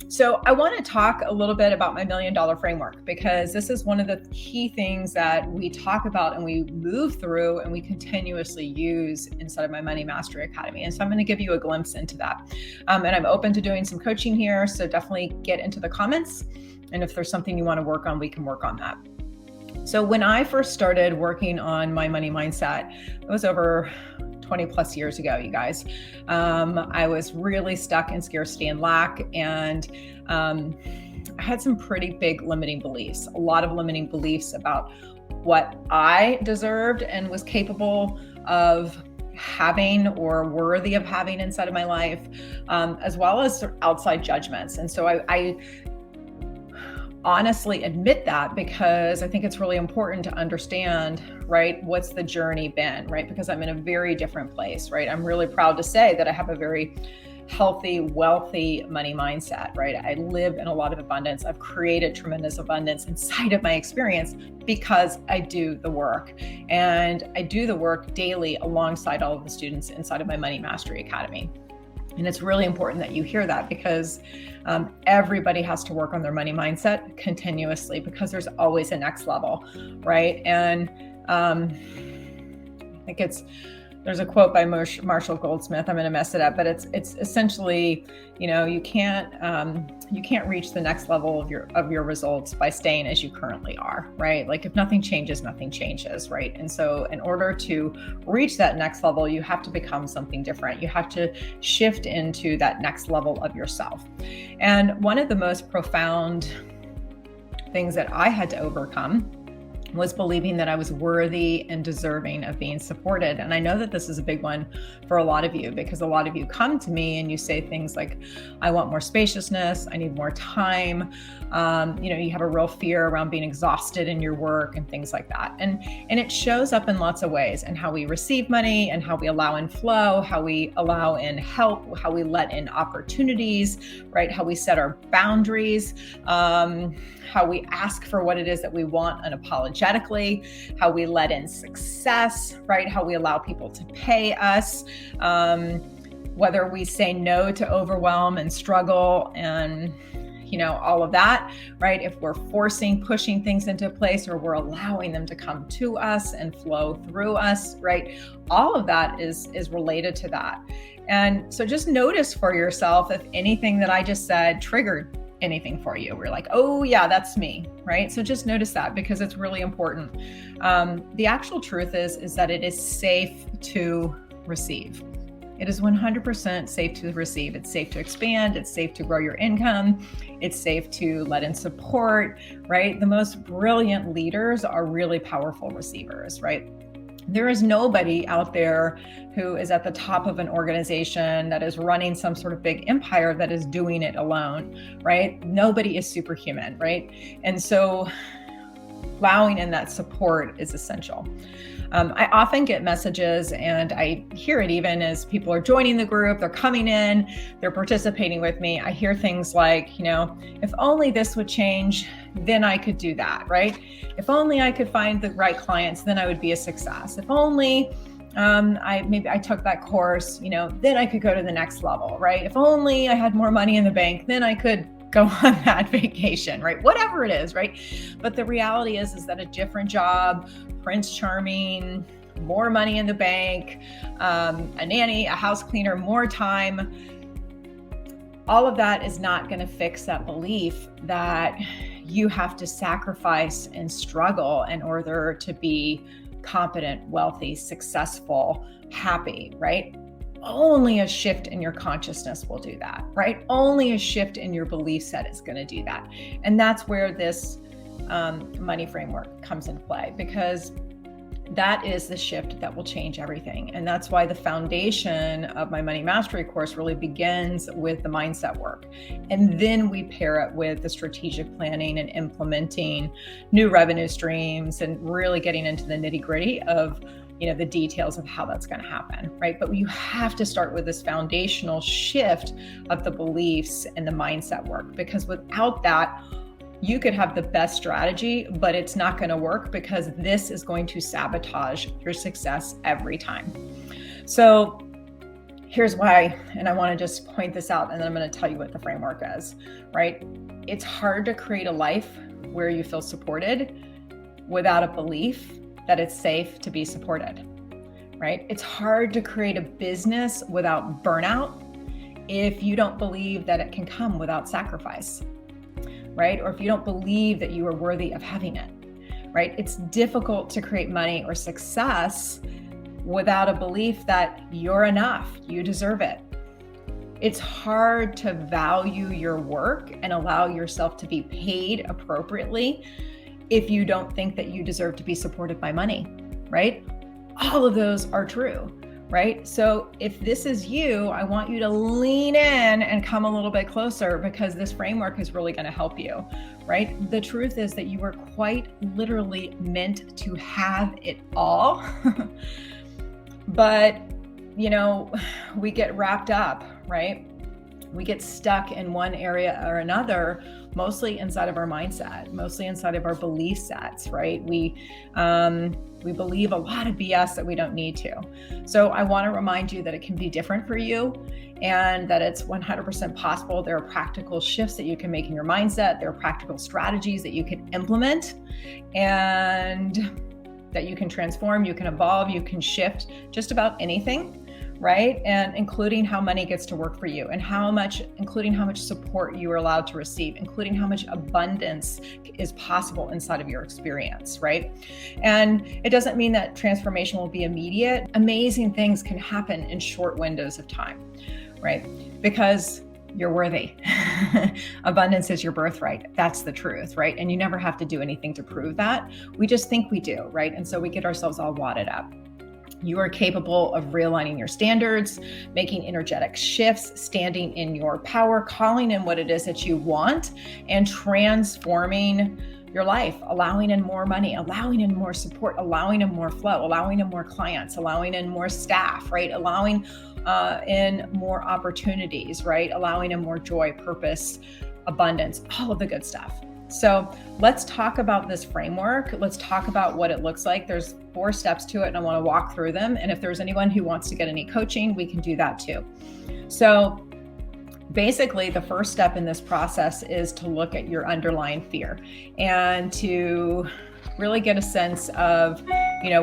So I want to talk a little bit about my $1 million framework, because this is one of the key things that we talk about and we move through and we continuously use inside of my Money Mastery Academy. And so I'm going to give you a glimpse into that. And I'm open to doing some coaching here. So definitely get into the comments. And if there's something you want to work on, we can work on that. So when I first started working on my money mindset, it was over 20 plus years ago, you guys. I was really stuck in scarcity and lack, and I had some pretty big limiting beliefs, a lot of limiting beliefs about what I deserved and was capable of having or worthy of having inside of my life, as well as outside judgments. And so I honestly admit that, because I think it's really important to understand, right, what's the journey been, right? Because I'm in a very different place, right? I'm really proud to say that I have a very healthy, wealthy money mindset, right? I live in a lot of abundance. I've created tremendous abundance inside of my experience because I do the work, and I do the work daily alongside all of the students inside of my Money Mastery Academy. And it's really important that you hear that, because everybody has to work on their money mindset continuously, because there's always a next level, right? And I think there's a quote by Marshall Goldsmith. I'm going to mess it up, but it's essentially, you can't reach the next level of your results by staying as you currently are, right? Like if nothing changes, nothing changes, right? And so in order to reach that next level, you have to become something different. You have to shift into that next level of yourself. And one of the most profound things that I had to overcome was believing that I was worthy and deserving of being supported. And I know that this is a big one for a lot of you, because a lot of you come to me and you say things like, I want more spaciousness, I need more time. You have a real fear around being exhausted in your work and things like that. And it shows up in lots of ways, and how we receive money, and how we allow in flow, how we allow in help, how we let in opportunities, right? How we set our boundaries, how we ask for what it is that we want unapologetically, how we let in success, right? How we allow people to pay us, whether we say no to overwhelm and struggle and all of that, right? If we're pushing things into place, or we're allowing them to come to us and flow through us, right? All of that is related to that. And so just notice for yourself if anything that I just said triggered anything for you. We're like, oh yeah, that's me, right? So just notice that, because it's really important. The actual truth is that it is safe to receive. It is 100% safe to receive. It's safe to expand. It's safe to grow your income. It's safe to let in support, right? The most brilliant leaders are really powerful receivers, right? There is nobody out there who is at the top of an organization that is running some sort of big empire that is doing it alone, right? Nobody is superhuman, right? And so allowing in that support is essential. I often get messages, and I hear it even as people are joining the group, they're coming in, they're participating with me. I hear things like, if only this would change, then I could do that, right? If only I could find the right clients, then I would be a success. If only I took that course, then I could go to the next level, right? If only I had more money in the bank, then I could go on that vacation, right? Whatever it is, right? But the reality is that a different job, Prince Charming, more money in the bank, a nanny, a house cleaner, more time, all of that is not going to fix that belief that you have to sacrifice and struggle in order to be competent, wealthy, successful, happy, right? Only a shift in your consciousness will do that, right? Only a shift in your belief set is going to do that. And that's where this money framework comes into play, because that is the shift that will change everything. And that's why the foundation of my Money Mastery course really begins with the mindset work. And then we pair it with the strategic planning and implementing new revenue streams and really getting into the nitty-gritty of the details of how that's going to happen, right? But you have to start with this foundational shift of the beliefs and the mindset work, because without that, you could have the best strategy, but it's not going to work, because this is going to sabotage your success every time. So Here's why, and I want to just point this out, and then I'm going to tell you what the framework is, right? It's hard to create a life where you feel supported without a belief that it's safe to be supported, right? It's hard to create a business without burnout if you don't believe that it can come without sacrifice, right? Or if you don't believe that you are worthy of having it, right? It's difficult to create money or success without a belief that you're enough, you deserve it. It's hard to value your work and allow yourself to be paid appropriately if you don't think that you deserve to be supported by money, right? All of those are true, right? So if this is you, I want you to lean in and come a little bit closer, because this framework is really going to help you, right? The truth is that you are quite literally meant to have it all. But, we get wrapped up, right? We get stuck in one area or another, mostly inside of our mindset, mostly inside of our belief sets, right? We believe a lot of BS that we don't need to. So I want to remind you that it can be different for you, and that it's 100% possible. There are practical shifts that you can make in your mindset. There are practical strategies that you can implement, and that you can transform, you can evolve, you can shift just about anything, right? And including how money gets to work for you, and including how much support you are allowed to receive, including how much abundance is possible inside of your experience, right? And it doesn't mean that transformation will be immediate. Amazing things can happen in short windows of time, right? Because you're worthy. Abundance is your birthright. That's the truth, right? And you never have to do anything to prove that. We just think we do, right? And so we get ourselves all wadded up. You are capable of realigning your standards, making energetic shifts, standing in your power, calling in what it is that you want, and transforming your life, allowing in more money, allowing in more support, allowing in more flow, allowing in more clients, allowing in more staff, right? Allowing in more opportunities, right? Allowing in more joy, purpose, abundance, all of the good stuff. So let's talk about this framework. Let's talk about what it looks like. There's 4 steps to it, and I want to walk through them. And if there's anyone who wants to get any coaching, we can do that too. So basically, the first step in this process is to look at your underlying fear and to really get a sense of,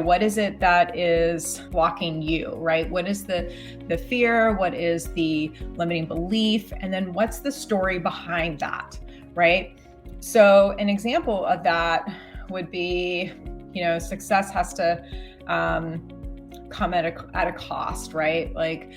what is it that is blocking you, right? What is the fear? What is the limiting belief? And then what's the story behind that, right? So an example of that would be, success has to come at a cost, right? Like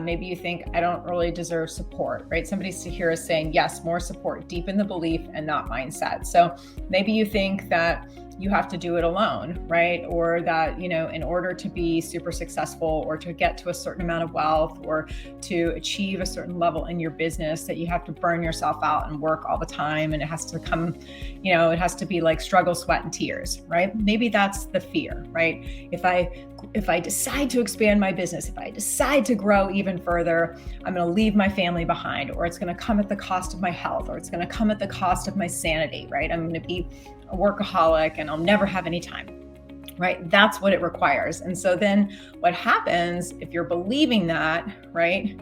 maybe you think, I don't really deserve support, right? Somebody here is saying, yes, more support, deepen the belief and not mindset. So maybe you think that you have to do it alone, right? Or that, in order to be super successful or to get to a certain amount of wealth or to achieve a certain level in your business, that you have to burn yourself out and work all the time. And it has to come, it has to be like struggle, sweat, and tears, right? Maybe that's the fear, right? If I decide to expand my business, if I decide to grow even further, I'm going to leave my family behind, or it's going to come at the cost of my health, or it's going to come at the cost of my sanity, right? I'm going to be a workaholic and I'll never have any time, right? That's what it requires. And so then what happens if you're believing that, right?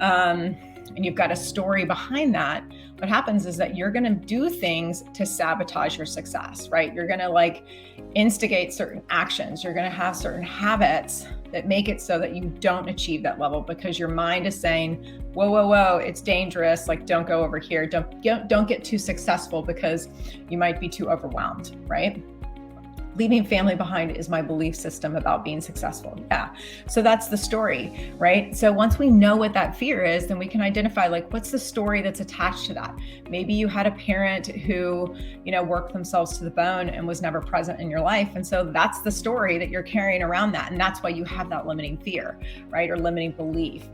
And you've got a story behind that, what happens is that you're going to do things to sabotage your success, right? You're going to instigate certain actions. You're going to have certain habits that make it so that you don't achieve that level, because your mind is saying, whoa, it's dangerous. Don't go over here. Don't get too successful because you might be too overwhelmed, right? Leaving family behind is my belief system about being successful. Yeah. So that's the story, right? So once we know what that fear is, then we can identify what's the story that's attached to that. Maybe you had a parent who, worked themselves to the bone and was never present in your life. And so that's the story that you're carrying around that. And that's why you have that limiting fear, right? Or limiting belief.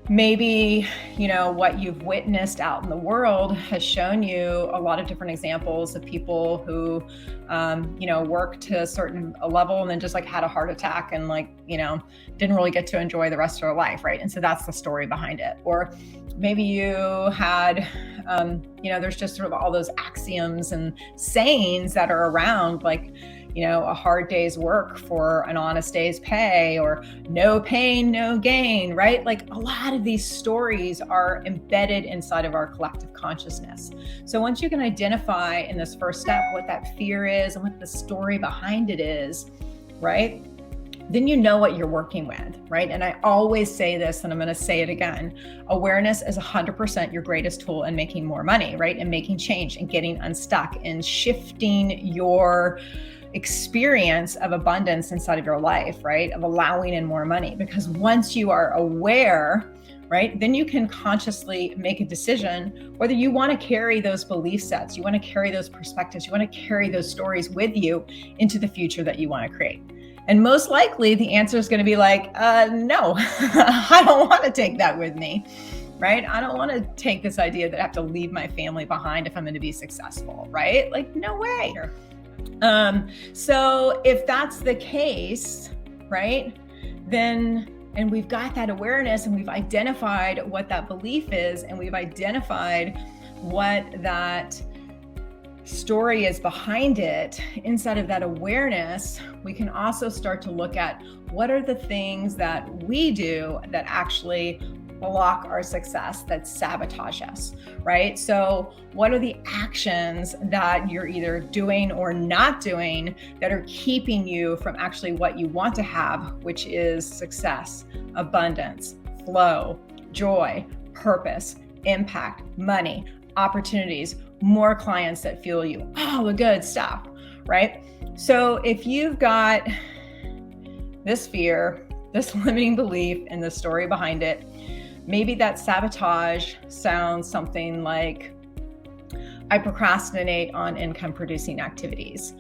Maybe, what you've witnessed out in the world has shown you a lot of different examples of people who, worked to a level and then just had a heart attack and didn't really get to enjoy the rest of their life, right? And so that's the story behind it. Or maybe you had, there's just sort of all those axioms and sayings that are around, a hard day's work for an honest day's pay, or no pain, no gain, right? Like a lot of these stories are embedded inside of our collective consciousness. So once you can identify in this first step what that fear is and what the story behind it is, right? Then you know what you're working with, right? And I always say this, and I'm going to say it again. Awareness is 100% your greatest tool in making more money, right? And making change and getting unstuck and shifting your experience of abundance inside of your life, right? Of allowing in more money. Because once you are aware, right, then you can consciously make a decision whether you want to carry those belief sets, you want to carry those perspectives, you want to carry those stories with you into the future that you want to create. And most likely the answer is going to be like, no, I don't want to take that with me, right? I don't want to take this idea that I have to leave my family behind if I'm going to be successful, right? Like, no way. So if that's the case, right, then, and we've got that awareness and we've identified what that belief is and we've identified what that story is behind it, inside of that awareness, we can also start to look at what are the things that we do that actually block our success, that sabotage us, right? So what are the actions that you're either doing or not doing that are keeping you from actually what you want to have, which is success, abundance, flow, joy, purpose, impact, money, opportunities, more clients that fuel you, all the good stuff, right? So if you've got this fear, this limiting belief, and the story behind it, maybe that sabotage sounds something like, I procrastinate on income producing activities,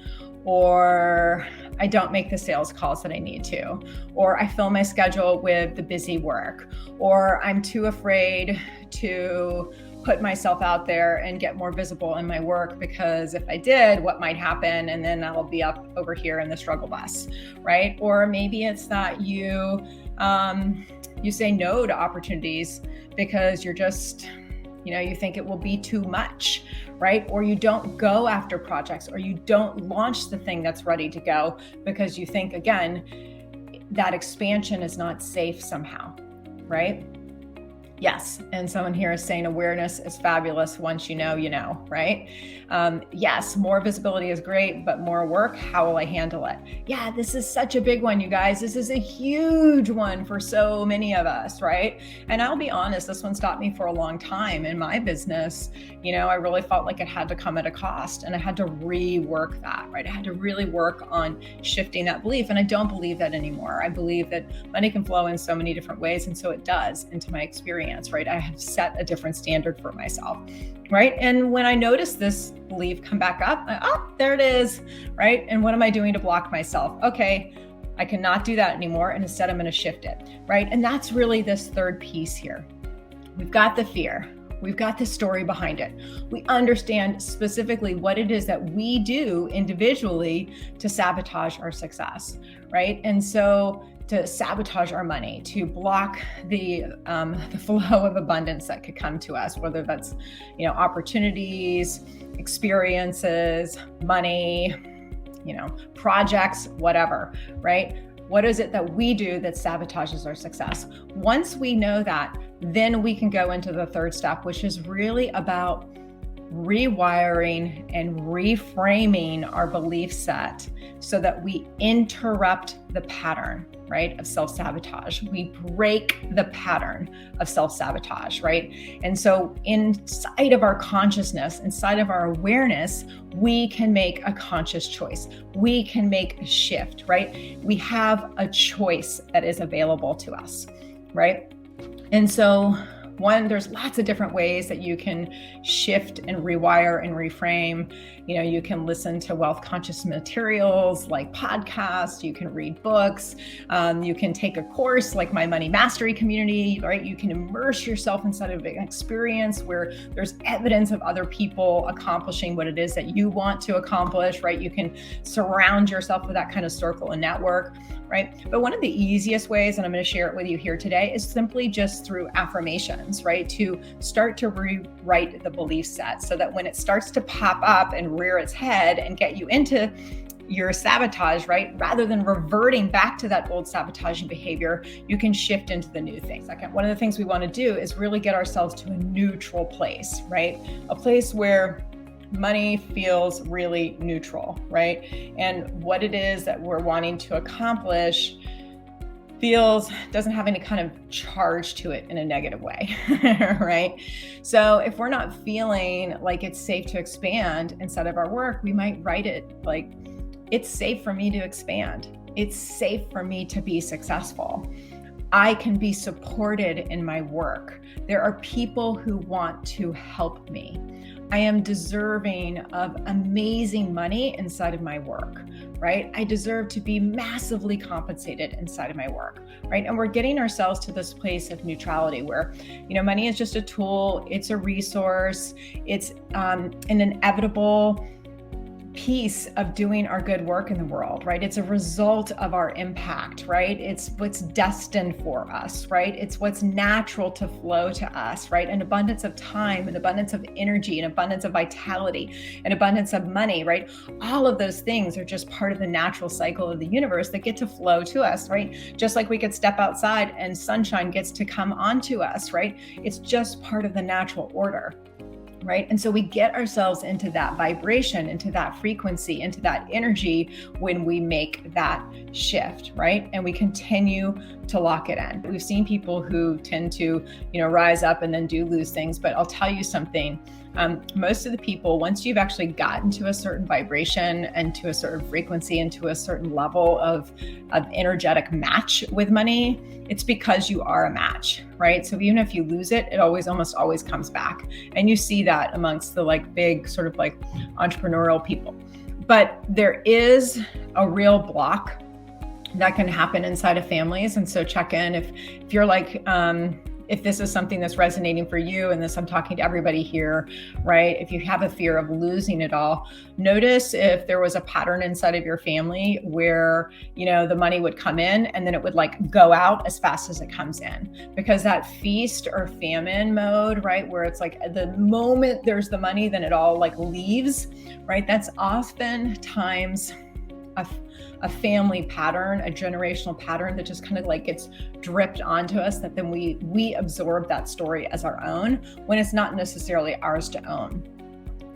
or I don't make the sales calls that I need to, or I fill my schedule with the busy work, or I'm too afraid to put myself out there and get more visible in my work because if I did, what might happen? And then I'll be up over here in the struggle bus, right? Or maybe it's that you say no to opportunities because you're just, you think it will be too much, right? Or you don't go after projects, or you don't launch the thing that's ready to go because you think, again, that expansion is not safe somehow, right? Yes. And someone here is saying awareness is fabulous. Once you know, right? Yes, more visibility is great, but more work, how will I handle it? Yeah, this is such a big one, you guys. This is a huge one for so many of us, right? And I'll be honest, this one stopped me for a long time in my business. I really felt like it had to come at a cost, and I had to rework that, right? I had to really work on shifting that belief. And I don't believe that anymore. I believe that money can flow in so many different ways. And so it does into my experience, right? I have set a different standard for myself, right? And when I notice this belief come back up, there it is, right? And what am I doing to block myself? Okay, I cannot do that anymore. And instead I'm going to shift it, right? And that's really this third piece here. We've got the fear. We've got the story behind it. We understand specifically what it is that we do individually to sabotage our success, right? And so to sabotage our money, to block the flow of abundance that could come to us, whether that's, opportunities, experiences, money, projects, whatever, right? What is it that we do that sabotages our success? Once we know that, then we can go into the third step, which is really about rewiring and reframing our belief set so that we interrupt the pattern, right, of self-sabotage. We break the pattern of self-sabotage, right? And so inside of our consciousness, inside of our awareness, we can make a conscious choice. We can make a shift, right? We have a choice that is available to us, right? And so there's lots of different ways that you can shift and rewire and reframe. You can listen to wealth conscious materials like podcasts, you can read books, you can take a course like my money mastery community, right? You can immerse yourself inside of an experience where there's evidence of other people accomplishing what it is that you want to accomplish, right? You can surround yourself with that kind of circle and network, right? But one of the easiest ways, and I'm going to share it with you here today, is simply just through affirmations, right? To start to rewrite the belief set so that when it starts to pop up and rear its head and get you into your sabotage, right? Rather than reverting back to that old sabotaging behavior, you can shift into the new thing. Second, one of the things we want to do is really get ourselves to a neutral place, right? A place where money feels really neutral, right? And what it is that we're wanting to accomplish doesn't have any kind of charge to it in a negative way, right? So if we're not feeling like it's safe to expand inside of our work, we might write it like, it's safe for me to expand. It's safe for me to be successful. I can be supported in my work. There are people who want to help me. I am deserving of amazing money inside of my work, right? I deserve to be massively compensated inside of my work, right? And we're getting ourselves to this place of neutrality where, money is just a tool. It's a resource. It's an inevitable piece of doing our good work in the world, right? It's a result of our impact, right? It's what's destined for us, right? It's what's natural to flow to us, right? An abundance of time, an abundance of energy, an abundance of vitality, an abundance of money, right? All of those things are just part of the natural cycle of the universe that get to flow to us, right? Just like we could step outside and sunshine gets to come onto us, right? It's just part of the natural order. Right? And so we get ourselves into that vibration, into that frequency, into that energy when we make that shift, right? And we continue to lock it in. We've seen people who tend to, rise up and then do lose things. But I'll tell you something. Most of the people, once you've actually gotten to a certain vibration and to a certain frequency and to a certain level of energetic match with money, it's because you are a match, right? So even if you lose it, it almost always comes back. And you see that amongst the big sort of entrepreneurial people. But there is a real block that can happen inside of families. And so check in if you're if this is something that's resonating for you, and this I'm talking to everybody here, right? If you have a fear of losing it all, notice if there was a pattern inside of your family where, the money would come in and then it would go out as fast as it comes in, because that feast or famine mode, right? Where it's the moment there's the money, then it all leaves, right? That's oftentimes a family pattern, a generational pattern that just kind of gets dripped onto us, that then we absorb that story as our own when it's not necessarily ours to own,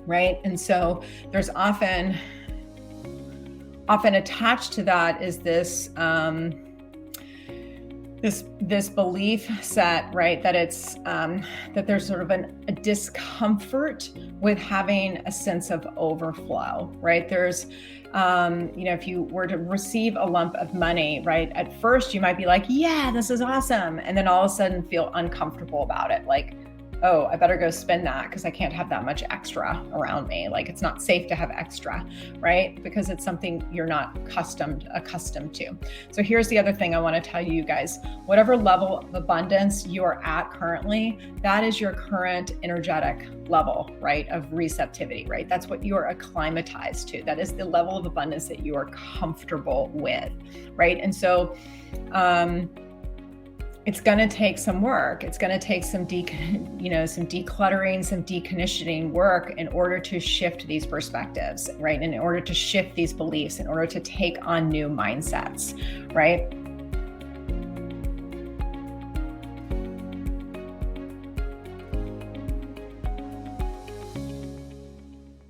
right? And so there's often attached to that is this this belief set, right? That it's that there's sort of a discomfort with having a sense of overflow, right? There's if you were to receive a lump of money, right? At first you might be like, yeah, this is awesome. And then all of a sudden feel uncomfortable about it. Oh, I better go spend that because I can't have that much extra around me. It's not safe to have extra, right? Because it's something you're not accustomed to. So here's the other thing I want to tell you guys. Whatever level of abundance you are at currently, that is your current energetic level, right, of receptivity, right? That's what you are acclimatized to. That is the level of abundance that you are comfortable with, right? And so, it's going to take some work. It's going to take some decluttering, some deconditioning work in order to shift these perspectives, right? And in order to shift these beliefs, in order to take on new mindsets, right?